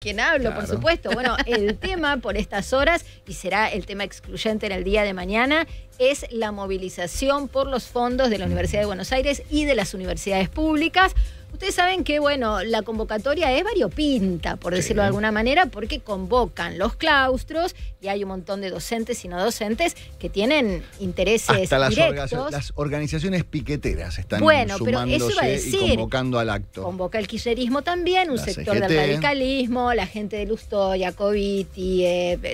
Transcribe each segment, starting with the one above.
quien hablo, Claro. por supuesto. Bueno, el tema por estas horas, y será el tema excluyente en el día de mañana, es la movilización por los fondos de la Universidad de Buenos Aires y de las universidades públicas. Ustedes saben que, bueno, la convocatoria es variopinta, por decirlo de alguna manera, porque convocan los claustros y hay un montón de docentes y no docentes que tienen intereses Hasta directos. las organizaciones piqueteras están Bueno, pero sumándose eso iba a decir, y convocando al acto. Convoca el kirchnerismo también, un La sector CGT, del radicalismo, la gente de Lustó, Jacobiti,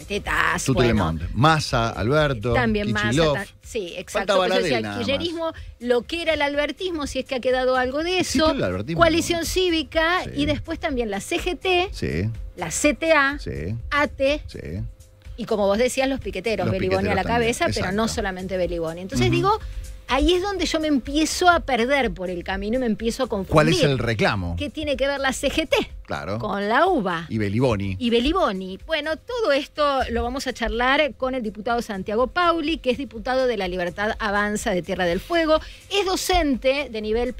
Tetas, Tutelemont, Massa, Alberto, también Kicillof. Massa. Sí, Falta exacto. Pero Baradel decía, nada el más. kirchnerismo, lo que era el albertismo, si es que ha quedado algo de Existe eso, el albertismo, coalición ¿no? cívica Sí. y después también la CGT, Sí, la CTA, sí, ATE sí. y, como vos decías, los piqueteros, Los Beliboni a la piqueteros cabeza, también, pero exacto. no solamente Beliboni. Entonces digo, ahí es donde yo me empiezo a perder por el camino y me empiezo a confundir. ¿Cuál es el reclamo? ¿Qué tiene que ver la CGT Claro. con la UBA? Y Beliboni. Y Beliboni. Bueno, todo esto lo vamos a charlar con el diputado Santiago Pauli, que es diputado de La Libertad Avanza de Tierra del Fuego. Es docente de nivel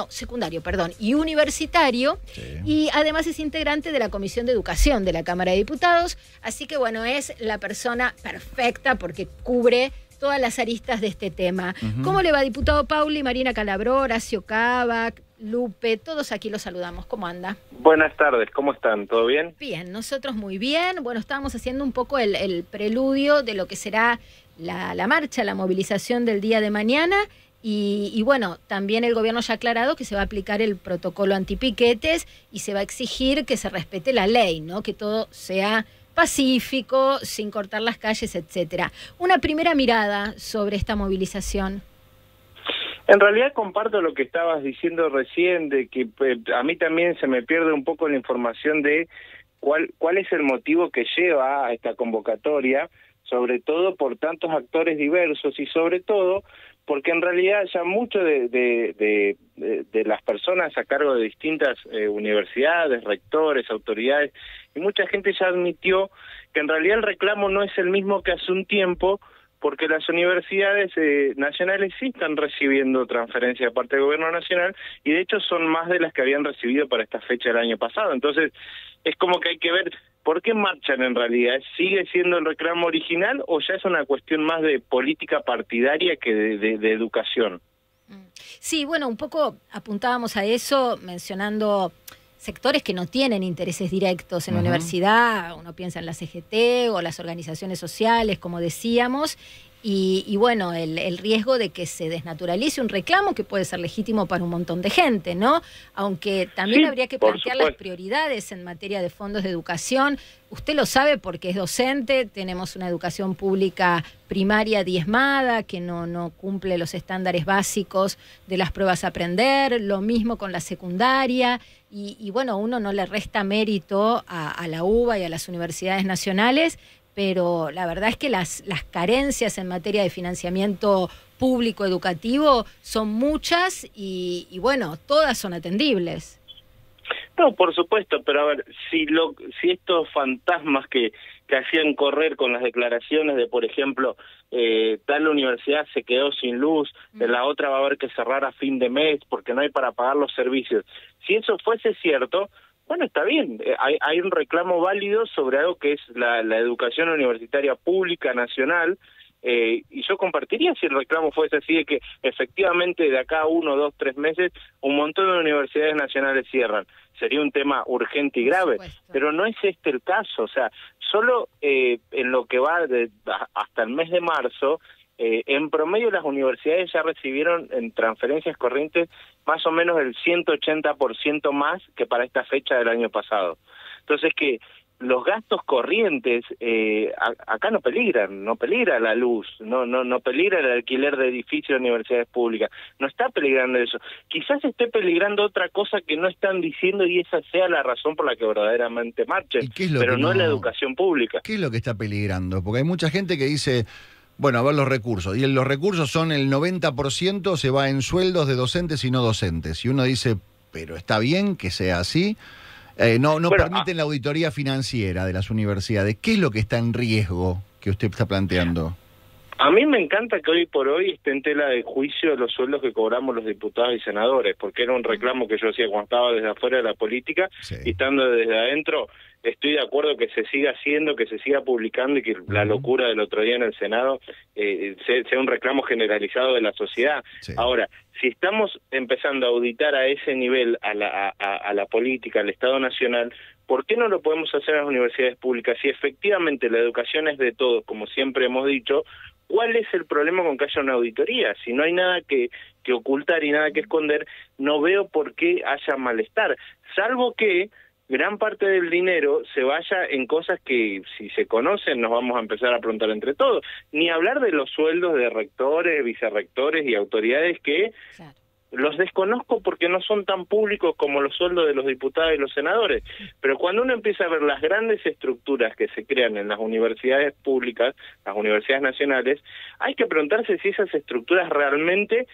secundario, y universitario. Sí. Y además es integrante de la Comisión de Educación de la Cámara de Diputados. Así que, bueno, es la persona perfecta porque cubre todas las aristas de este tema. ¿Cómo le va, diputado Pauli? Marina Calabró, Horacio Cavac, Lupe, todos aquí los saludamos. ¿Cómo anda? Buenas tardes, ¿cómo están? ¿Todo bien? Bien, nosotros muy bien. Bueno, estábamos haciendo un poco el preludio de lo que será la marcha, la movilización del día de mañana. Y bueno, también el gobierno ya ha aclarado que se va a aplicar el protocolo antipiquetes y se va a exigir que se respete la ley, ¿no? Que todo sea pacífico, sin cortar las calles, etcétera. Una primera mirada sobre esta movilización. En realidad comparto lo que estabas diciendo recién, de que a mí también se me pierde un poco la información de cuál es el motivo que lleva a esta convocatoria, sobre todo por tantos actores diversos y sobre todo porque en realidad ya mucho de las personas a cargo de distintas universidades, rectores, autoridades, y mucha gente ya admitió que en realidad el reclamo no es el mismo que hace un tiempo, porque las universidades nacionales sí están recibiendo transferencias de parte del gobierno nacional y de hecho son más de las que habían recibido para esta fecha del año pasado. Entonces es como que hay que ver por qué marchan en realidad. ¿Sigue siendo el reclamo original o ya es una cuestión más de política partidaria que de educación? Sí, bueno, un poco apuntábamos a eso mencionando sectores que no tienen intereses directos en la universidad. Uno piensa en la CGT o las organizaciones sociales, como decíamos, y bueno, el riesgo de que se desnaturalice un reclamo que puede ser legítimo para un montón de gente, ¿no? Aunque también Sí, habría que por plantear las supuesto. prioridades en materia de fondos de educación. Usted lo sabe porque es docente, tenemos una educación pública primaria diezmada que no cumple los estándares básicos de las pruebas a aprender, lo mismo con la secundaria, y bueno, uno no le resta mérito a la UBA y a las universidades nacionales, pero la verdad es que las carencias en materia de financiamiento público educativo son muchas y bueno, todas son atendibles. No, por supuesto, pero a ver, si estos fantasmas que hacían correr con las declaraciones de, por ejemplo, tal universidad se quedó sin luz, de la otra va a haber que cerrar a fin de mes porque no hay para pagar los servicios, si eso fuese cierto, bueno, está bien, hay un reclamo válido sobre algo que es la educación universitaria pública nacional, y yo compartiría si el reclamo fuese así, de que efectivamente de acá a 1, 2, 3 meses un montón de universidades nacionales cierran. Sería un tema urgente y grave, pero no es este el caso. O sea, solo en lo que va hasta el mes de marzo, en promedio las universidades ya recibieron en transferencias corrientes más o menos el 180% más que para esta fecha del año pasado. Entonces que los gastos corrientes acá no peligra la luz, no peligra el alquiler de edificios de universidades públicas, no está peligrando eso. Quizás esté peligrando otra cosa que no están diciendo y esa sea la razón por la que verdaderamente marchen, pero no es la educación pública. ¿Qué es lo que está peligrando? Porque hay mucha gente que dice, bueno, a ver los recursos, y los recursos son el 90% se va en sueldos de docentes y no docentes, y uno dice, pero está bien que sea así. No permiten la auditoría financiera de las universidades. ¿Qué es lo que está en riesgo que usted está planteando? A mí me encanta que hoy por hoy esté en tela de juicio los sueldos que cobramos los diputados y senadores, porque era un reclamo que yo hacía cuando estaba desde afuera de la política, Sí. y estando desde adentro, estoy de acuerdo que se siga haciendo, que se siga publicando y que la locura del otro día en el Senado sea un reclamo generalizado de la sociedad. Sí. Ahora, si estamos empezando a auditar a ese nivel a la política, al Estado Nacional, ¿por qué no lo podemos hacer en las universidades públicas? Si efectivamente la educación es de todos, como siempre hemos dicho, ¿cuál es el problema con que haya una auditoría? Si no hay nada que ocultar y nada que esconder, no veo por qué haya malestar, salvo que gran parte del dinero se vaya en cosas que, si se conocen, nos vamos a empezar a preguntar entre todos. Ni hablar de los sueldos de rectores, vicerrectores y autoridades que Claro. los desconozco porque no son tan públicos como los sueldos de los diputados y los senadores. Pero cuando uno empieza a ver las grandes estructuras que se crean en las universidades públicas, las universidades nacionales, hay que preguntarse si esas estructuras realmente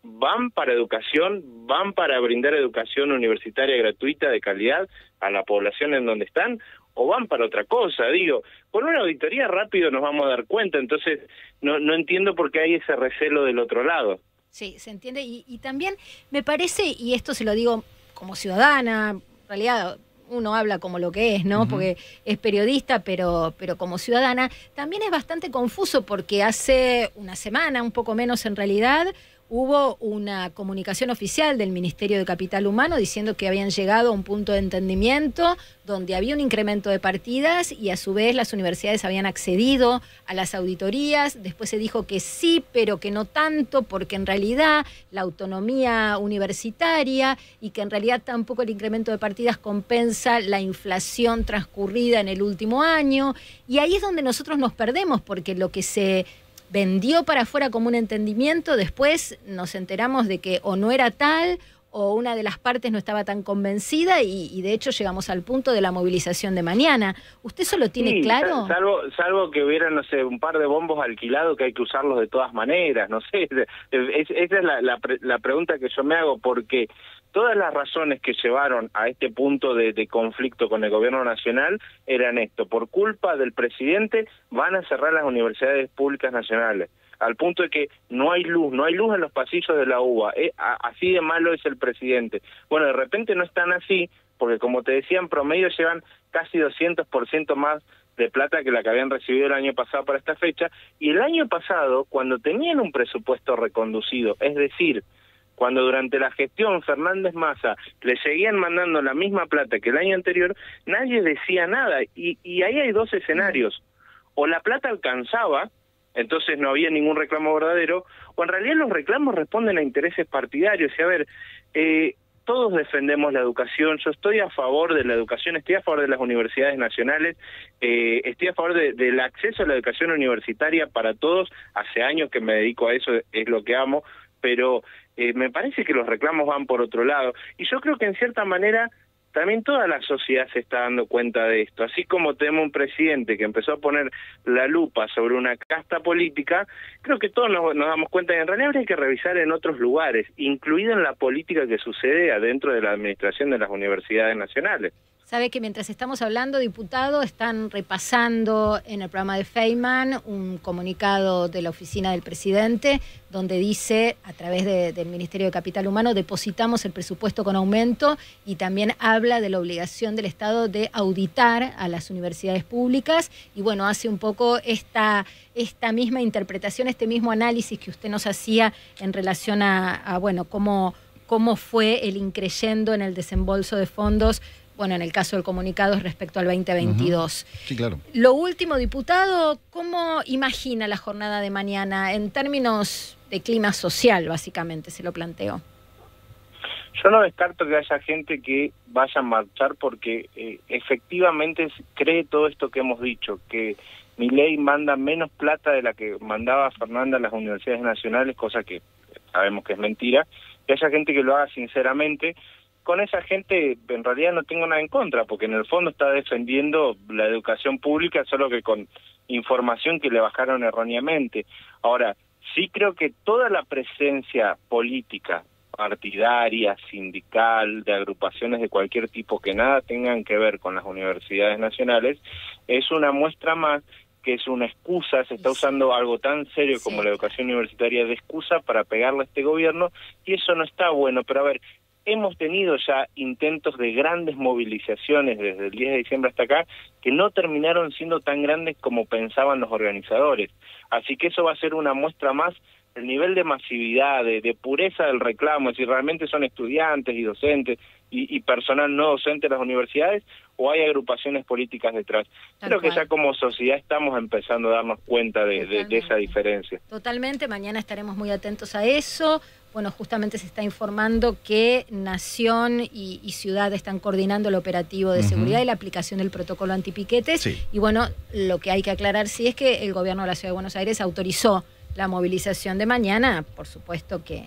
van para educación, van para brindar educación universitaria gratuita de calidad a la población en donde están, o van para otra cosa. Digo, con una auditoría rápido nos vamos a dar cuenta, entonces no entiendo por qué hay ese recelo del otro lado. Sí, se entiende. Y también me parece, y esto se lo digo como ciudadana, en realidad uno habla como lo que es, ¿no? Porque es periodista, pero como ciudadana, también es bastante confuso porque hace una semana, un poco menos en realidad, hubo una comunicación oficial del Ministerio de Capital Humano diciendo que habían llegado a un punto de entendimiento donde había un incremento de partidas y a su vez las universidades habían accedido a las auditorías. Después se dijo que sí, pero que no tanto, porque en realidad la autonomía universitaria y que en realidad tampoco el incremento de partidas compensa la inflación transcurrida en el último año. Y ahí es donde nosotros nos perdemos, porque lo que se vendió para afuera como un entendimiento, después nos enteramos de que o no era tal o una de las partes no estaba tan convencida y de hecho llegamos al punto de la movilización de mañana. ¿Usted eso lo tiene claro? Salvo que hubiera, no sé, un par de bombos alquilados que hay que usarlos de todas maneras, no sé. Esa es la pregunta que yo me hago, porque todas las razones que llevaron a este punto de conflicto con el gobierno nacional eran esto: por culpa del presidente van a cerrar las universidades públicas nacionales, al punto de que no hay luz en los pasillos de la UBA, así de malo es el presidente. Bueno, de repente no están así, porque como te decía, en promedio llevan casi 200% más de plata que la que habían recibido el año pasado para esta fecha, y el año pasado, cuando tenían un presupuesto reconducido, es decir, cuando durante la gestión Fernández Massa le seguían mandando la misma plata que el año anterior, nadie decía nada, y ahí hay dos escenarios: o la plata alcanzaba, entonces no había ningún reclamo verdadero, o en realidad los reclamos responden a intereses partidarios. Y a ver, todos defendemos la educación, yo estoy a favor de la educación, estoy a favor de las universidades nacionales, estoy a favor del acceso a la educación universitaria para todos, hace años que me dedico a eso, es lo que amo, pero me parece que los reclamos van por otro lado, y yo creo que en cierta manera también toda la sociedad se está dando cuenta de esto. Así como tenemos un presidente que empezó a poner la lupa sobre una casta política, creo que todos nos damos cuenta que en realidad hay que revisar en otros lugares, incluido en la política que sucede adentro de la administración de las universidades nacionales. Sabe que mientras estamos hablando, diputado, están repasando en el programa de Feynman un comunicado de la oficina del presidente donde dice, a través del Ministerio de Capital Humano, depositamos el presupuesto con aumento, y también habla de la obligación del Estado de auditar a las universidades públicas, y bueno, hace un poco esta misma interpretación, este mismo análisis que usted nos hacía en relación a bueno, cómo fue el increyendo en el desembolso de fondos. Bueno, en el caso del comunicado es respecto al 2022. Sí, claro. Lo último, diputado, ¿cómo imagina la jornada de mañana en términos de clima social, básicamente, se lo planteo? Yo no descarto que haya gente que vaya a marchar porque efectivamente cree todo esto que hemos dicho, que Milei manda menos plata de la que mandaba Fernanda a las universidades nacionales, cosa que sabemos que es mentira, que haya gente que lo haga sinceramente. Con esa gente en realidad no tengo nada en contra, porque en el fondo está defendiendo la educación pública, solo que con información que le bajaron erróneamente. Ahora, sí creo que toda la presencia política, partidaria, sindical, de agrupaciones de cualquier tipo que nada tengan que ver con las universidades nacionales, es una muestra más que es una excusa, se está usando algo tan serio como la educación universitaria de excusa para pegarle a este gobierno, y eso no está bueno. Pero a ver, hemos tenido ya intentos de grandes movilizaciones desde el 10 de diciembre hasta acá, que no terminaron siendo tan grandes como pensaban los organizadores. Así que eso va a ser una muestra más del nivel de masividad, de pureza del reclamo, si realmente son estudiantes y docentes y personal no docente de las universidades, o hay agrupaciones políticas detrás. Creo que ya como sociedad estamos empezando a darnos cuenta de esa diferencia. Totalmente, mañana estaremos muy atentos a eso. Bueno, justamente se está informando que Nación y Ciudad están coordinando el operativo de seguridad y la aplicación del protocolo antipiquetes. Sí. Y bueno, lo que hay que aclarar sí es que el gobierno de la Ciudad de Buenos Aires autorizó la movilización de mañana. Por supuesto que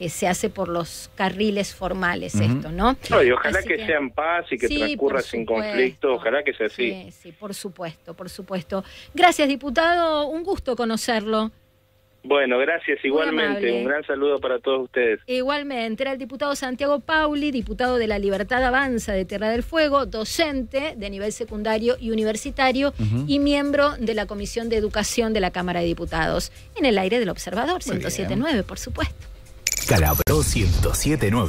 se hace por los carriles formales esto, ¿no? No, y ojalá así que sea en paz y que transcurra sin conflicto, ojalá que sea así. Sí, sí, por supuesto, por supuesto. Gracias, diputado, un gusto conocerlo. Bueno, gracias igualmente, un gran saludo para todos ustedes. Igualmente, era el diputado Santiago Pauli, diputado de la Libertad Avanza de Tierra del Fuego, docente de nivel secundario y universitario y miembro de la Comisión de Educación de la Cámara de Diputados. En el aire del Observador, 107.9, por supuesto. Calabró 107.9.